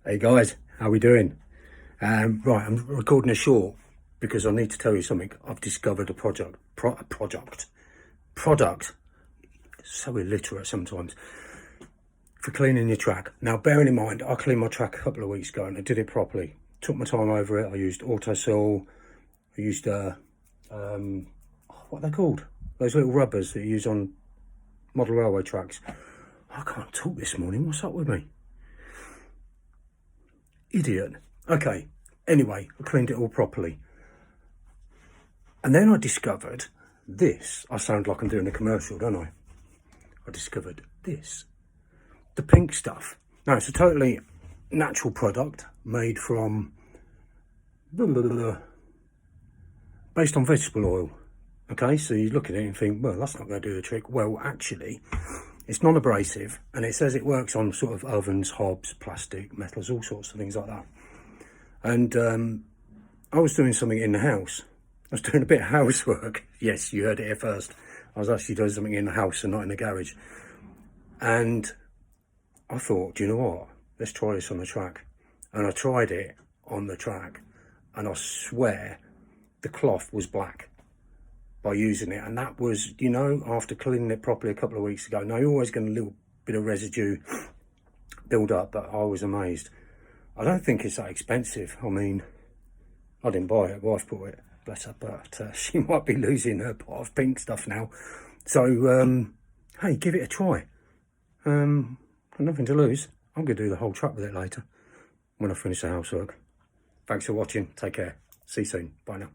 Hey guys, how we doing? Right, I'm recording a short because I need to tell you something. I've discovered a product. So illiterate sometimes. For cleaning your track. Now, bearing in mind, I cleaned my track a couple of weeks ago and I did it properly. Took my time over it. I used Autosol. I used what are they called? Those little rubbers that you use on model railway tracks. I can't talk this morning. What's up with me? Idiot. Okay, anyway, I cleaned it all properly. And then I discovered this. I sound like I'm doing a commercial, don't I? I discovered this. The pink stuff. Now, it's a totally natural product made from... based on vegetable oil. Okay, so you look at it and think, well, that's not going to do the trick. Well, actually, it's non-abrasive, and it says it works on sort of ovens, hobs, plastic, metals, all sorts of things like that. And I was doing something in the house. I was doing a bit of housework. Yes, you heard it here first. I was actually doing something in the house and not in the garage. And I thought, do you know what? Let's try this on the track. And I tried it on the track, and I swear the cloth was black by using it. And that was, you know, after cleaning it properly a couple of weeks ago. Now, you're always getting a little bit of residue build up, but I was amazed. I don't think it's that expensive. I mean, I didn't buy it, wife bought it, bless her, but she might be losing her pot of pink stuff now. So, hey, give it a try. Got nothing to lose. I'm going to do the whole track with it later when I finish the housework. Thanks for watching. Take care. See you soon. Bye now.